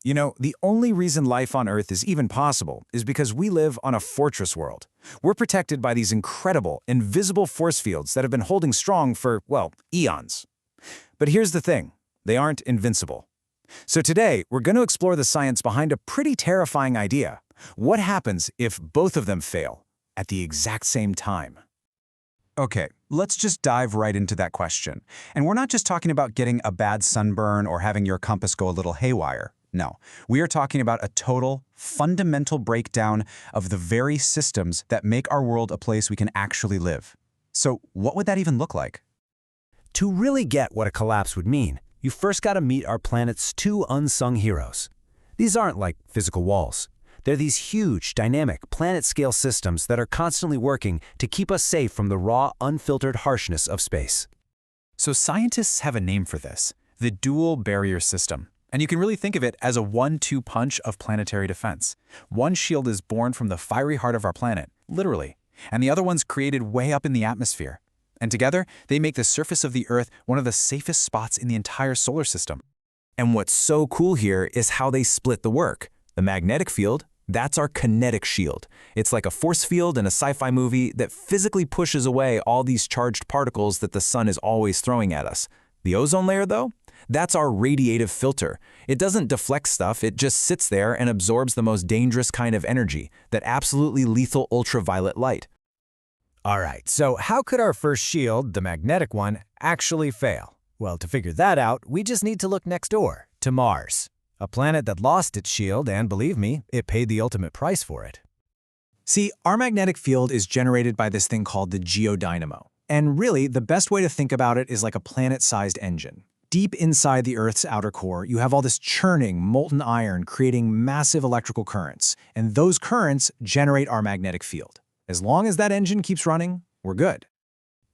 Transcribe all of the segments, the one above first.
You know, the only reason life on Earth is even possible is because we live on a fortress world. We're protected by these incredible, invisible force fields that have been holding strong for, well, eons. But here's the thing, they aren't invincible. So today, we're going to explore the science behind a pretty terrifying idea. What happens if both of them fail at the exact same time? Okay, let's just dive right into that question. And we're not just talking about getting a bad sunburn or having your compass go a little haywire. No, we are talking about a total, fundamental breakdown of the very systems that make our world a place we can actually live. So what would that even look like? To really get what a collapse would mean, you first got to meet our planet's two unsung heroes. These aren't like physical walls. They're these huge, dynamic, planet-scale systems that are constantly working to keep us safe from the raw, unfiltered harshness of space. So scientists have a name for this, the dual barrier system. And you can really think of it as a 1-2 punch of planetary defense. One shield is born from the fiery heart of our planet, literally, and the other one's created way up in the atmosphere. And together, they make the surface of the Earth one of the safest spots in the entire solar system. And what's so cool here is how they split the work. The magnetic field, that's our kinetic shield. It's like a force field in a sci-fi movie that physically pushes away all these charged particles that the sun is always throwing at us. The ozone layer, though? That's our radiative filter. It doesn't deflect stuff, it just sits there and absorbs the most dangerous kind of energy, that absolutely lethal ultraviolet light. All right, so how could our first shield, the magnetic one, actually fail? Well, to figure that out, we just need to look next door, to Mars, a planet that lost its shield, and believe me, it paid the ultimate price for it. See, our magnetic field is generated by this thing called the geodynamo. And really, the best way to think about it is like a planet-sized engine. Deep inside the Earth's outer core, you have all this churning, molten iron creating massive electrical currents, and those currents generate our magnetic field. As long as that engine keeps running, we're good.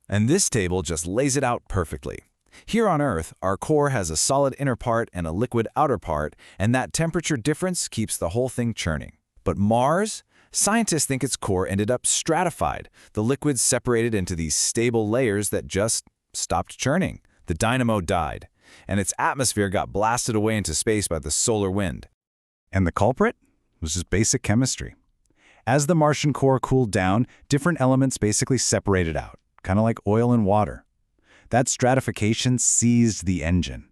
And this table just lays it out perfectly. Here on Earth, our core has a solid inner part and a liquid outer part, and that temperature difference keeps the whole thing churning. But Mars? Scientists think its core ended up stratified. The liquids separated into these stable layers that just stopped churning. The dynamo died, and its atmosphere got blasted away into space by the solar wind. And the culprit was just basic chemistry. As the Martian core cooled down, different elements basically separated out, kind of like oil and water. That stratification seized the engine.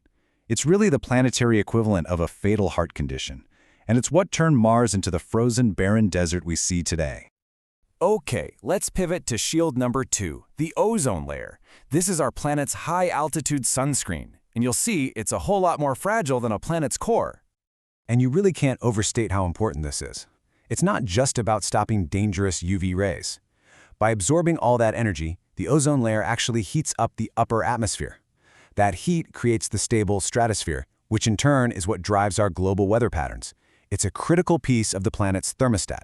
It's really the planetary equivalent of a fatal heart condition, and it's what turned Mars into the frozen, barren desert we see today. Okay, let's pivot to shield number 2, the ozone layer. This is our planet's high-altitude sunscreen, and you'll see it's a whole lot more fragile than a planet's core. And you really can't overstate how important this is. It's not just about stopping dangerous UV rays. By absorbing all that energy, the ozone layer actually heats up the upper atmosphere. That heat creates the stable stratosphere, which in turn is what drives our global weather patterns. It's a critical piece of the planet's thermostat.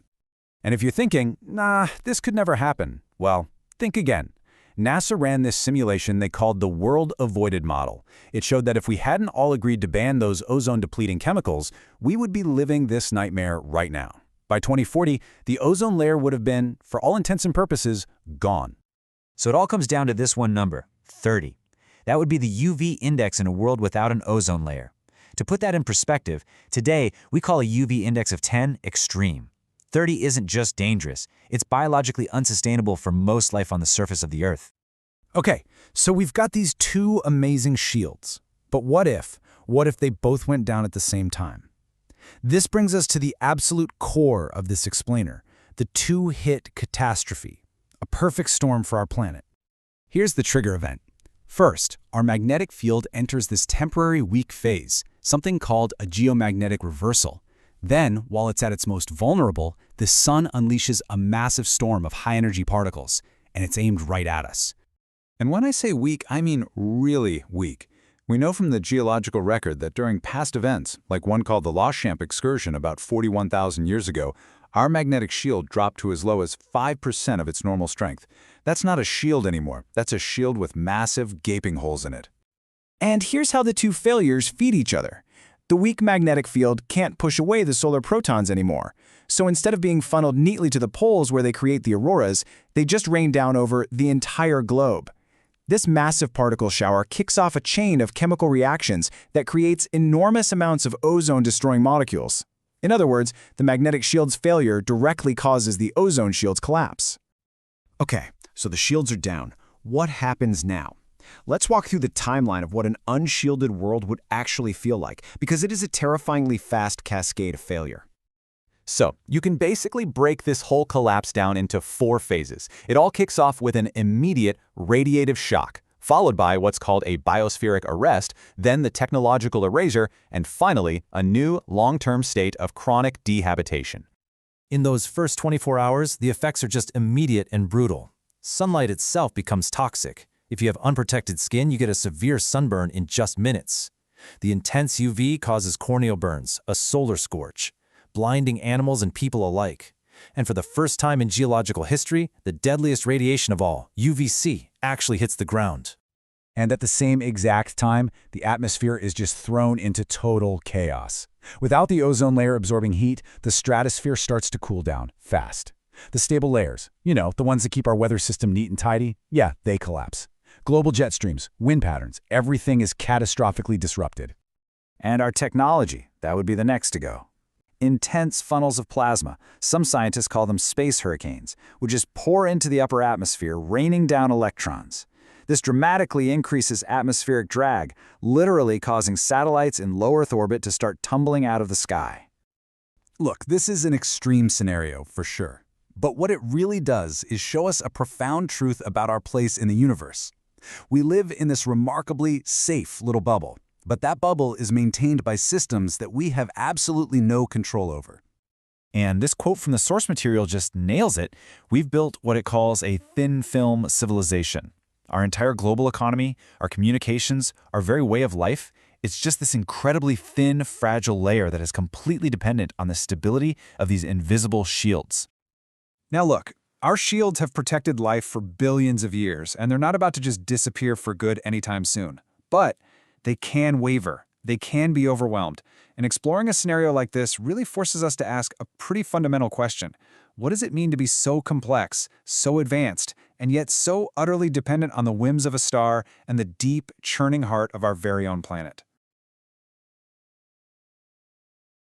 And if you're thinking, nah, this could never happen, well, think again. NASA ran this simulation they called the World Avoided Model. It showed that if we hadn't all agreed to ban those ozone-depleting chemicals, we would be living this nightmare right now. By 2040, the ozone layer would have been, for all intents and purposes, gone. So it all comes down to this one number, 30. That would be the UV index in a world without an ozone layer. To put that in perspective, today we call a UV index of 10 extreme. 30 isn't just dangerous, it's biologically unsustainable for most life on the surface of the Earth. Okay, so we've got these two amazing shields. But what if they both went down at the same time? This brings us to the absolute core of this explainer, the two-hit catastrophe, a perfect storm for our planet. Here's the trigger event. First, our magnetic field enters this temporary weak phase, something called a geomagnetic reversal. Then, while it's at its most vulnerable, the sun unleashes a massive storm of high-energy particles, and it's aimed right at us. And when I say weak, I mean really weak. We know from the geological record that during past events, like one called the Longchamp excursion about 41,000 years ago, our magnetic shield dropped to as low as 5% of its normal strength. That's not a shield anymore. That's a shield with massive gaping holes in it. And here's how the two failures feed each other. The weak magnetic field can't push away the solar protons anymore. So instead of being funneled neatly to the poles where they create the auroras, they just rain down over the entire globe. This massive particle shower kicks off a chain of chemical reactions that creates enormous amounts of ozone-destroying molecules. In other words, the magnetic shield's failure directly causes the ozone shield's collapse. Okay, so the shields are down. What happens now? Let's walk through the timeline of what an unshielded world would actually feel like, because it is a terrifyingly fast cascade of failure. So, you can basically break this whole collapse down into 4 phases. It all kicks off with an immediate radiative shock, followed by what's called a biospheric arrest, then the technological erasure, and finally, a new long-term state of chronic dehabitation. In those first 24 hours, the effects are just immediate and brutal. Sunlight itself becomes toxic. If you have unprotected skin, you get a severe sunburn in just minutes. The intense UV causes corneal burns, a solar scorch, blinding animals and people alike. And for the first time in geological history, the deadliest radiation of all, UVC, actually hits the ground. And at the same exact time, the atmosphere is just thrown into total chaos. Without the ozone layer absorbing heat, the stratosphere starts to cool down fast. The stable layers, the ones that keep our weather system neat and tidy, they collapse. Global jet streams, wind patterns, everything is catastrophically disrupted. And our technology, that would be the next to go. Intense funnels of plasma, some scientists call them space hurricanes, would just pour into the upper atmosphere, raining down electrons. This dramatically increases atmospheric drag, literally causing satellites in low Earth orbit to start tumbling out of the sky. Look, this is an extreme scenario for sure. But what it really does is show us a profound truth about our place in the universe. We live in this remarkably safe little bubble, but that bubble is maintained by systems that we have absolutely no control over. And this quote from the source material just nails it. We've built what it calls a thin film civilization. Our entire global economy, our communications, our very way of life, it's just this incredibly thin, fragile layer that is completely dependent on the stability of these invisible shields. Now look, our shields have protected life for billions of years, and they're not about to just disappear for good anytime soon. But they can waver. They can be overwhelmed. And exploring a scenario like this really forces us to ask a pretty fundamental question. What does it mean to be so complex, so advanced, and yet so utterly dependent on the whims of a star and the deep, churning heart of our very own planet?